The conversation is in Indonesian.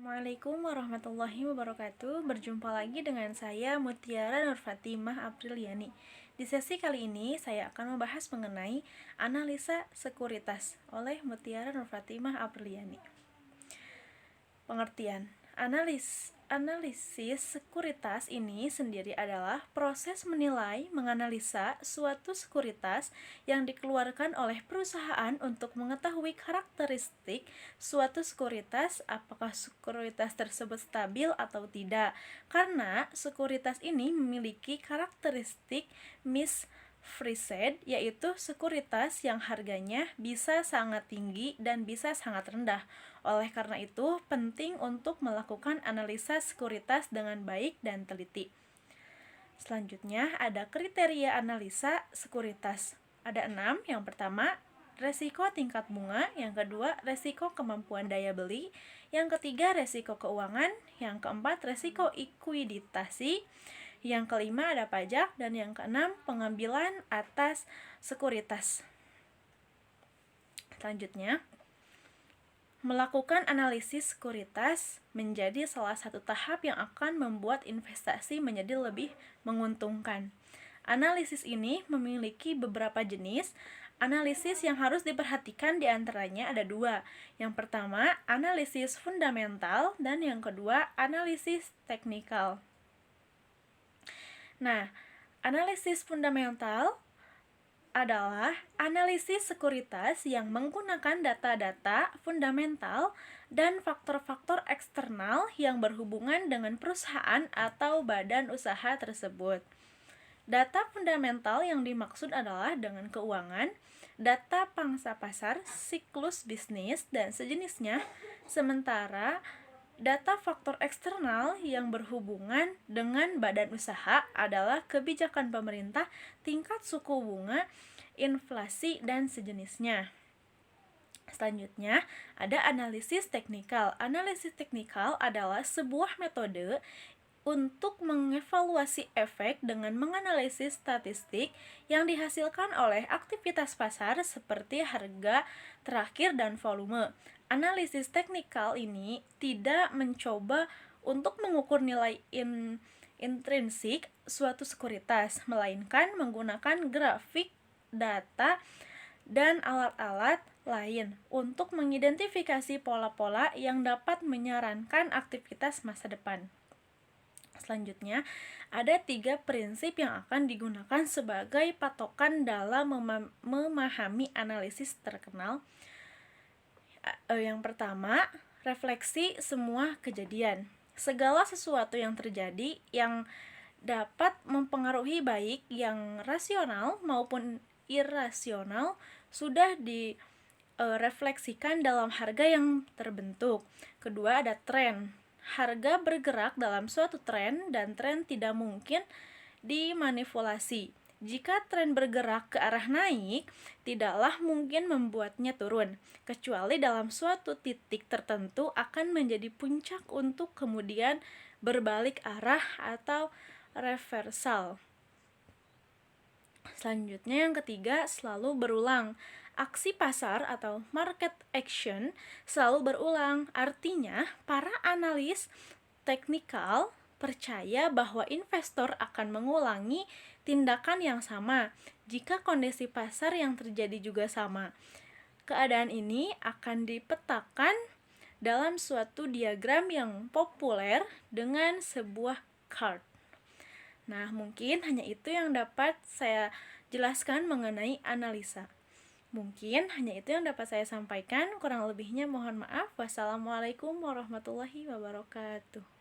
Assalamualaikum warahmatullahi wabarakatuh. Berjumpa lagi dengan saya Mutiara Nur Fatimah Apriliani. Di sesi kali ini saya akan membahas mengenai analisa sekuritas oleh Mutiara Nur Fatimah Apriliani. Pengertian. Analisis sekuritas ini sendiri adalah proses menilai, menganalisa suatu sekuritas yang dikeluarkan oleh perusahaan untuk mengetahui karakteristik suatu sekuritas, apakah sekuritas tersebut stabil atau tidak. Karena sekuritas ini memiliki karakteristik mispriced, yaitu sekuritas yang harganya bisa sangat tinggi dan bisa sangat rendah. Oleh karena itu, penting untuk melakukan analisa sekuritas dengan baik dan teliti. Selanjutnya, ada kriteria analisa sekuritas. Ada 6. Yang pertama, resiko tingkat bunga. Yang kedua, resiko kemampuan daya beli. Yang ketiga, resiko keuangan. Yang keempat, resiko ekuiditasi. Yang kelima, ada pajak. Dan yang keenam, pengambilan atas sekuritas. Selanjutnya, melakukan analisis sekuritas menjadi salah satu tahap yang akan membuat investasi menjadi lebih menguntungkan. Analisis ini memiliki beberapa jenis. Analisis yang harus diperhatikan diantaranya ada 2. Yang pertama, analisis fundamental, dan yang kedua, analisis teknikal. Nah, analisis fundamental adalah analisis sekuritas yang menggunakan data-data fundamental dan faktor-faktor eksternal yang berhubungan dengan perusahaan atau badan usaha tersebut. Data fundamental yang dimaksud adalah dengan keuangan, data pangsa pasar, siklus bisnis, dan sejenisnya, sementara data faktor eksternal yang berhubungan dengan badan usaha adalah kebijakan pemerintah, tingkat suku bunga, inflasi, dan sejenisnya. Selanjutnya, ada analisis teknikal. Analisis teknikal adalah sebuah metode untuk mengevaluasi efek dengan menganalisis statistik yang dihasilkan oleh aktivitas pasar seperti harga terakhir dan volume. Analisis teknikal ini tidak mencoba untuk mengukur nilai intrinsik suatu sekuritas, melainkan menggunakan grafik, data, dan alat-alat lain untuk mengidentifikasi pola-pola yang dapat menyarankan aktivitas masa depan. Selanjutnya, ada 3 prinsip yang akan digunakan sebagai patokan dalam memahami analisis terkenal. Yang pertama, refleksi semua kejadian. Segala sesuatu yang terjadi yang dapat mempengaruhi baik yang rasional maupun irasional sudah direfleksikan dalam harga yang terbentuk. Kedua, ada tren. Harga bergerak dalam suatu tren dan tren tidak mungkin dimanipulasi. Jika tren bergerak ke arah naik, tidaklah mungkin membuatnya turun, kecuali dalam suatu titik tertentu akan menjadi puncak untuk kemudian berbalik arah atau reversal. Selanjutnya, yang ketiga, selalu berulang. Aksi pasar atau market action selalu berulang. Artinya, para analis teknikal percaya bahwa investor akan mengulangi tindakan yang sama jika kondisi pasar yang terjadi juga sama. Keadaan ini akan dipetakan dalam suatu diagram yang populer dengan sebuah chart. Nah, mungkin hanya itu yang dapat saya jelaskan mengenai analisa. Mungkin hanya itu yang dapat saya sampaikan, kurang lebihnya mohon maaf. Wassalamualaikum warahmatullahi wabarakatuh.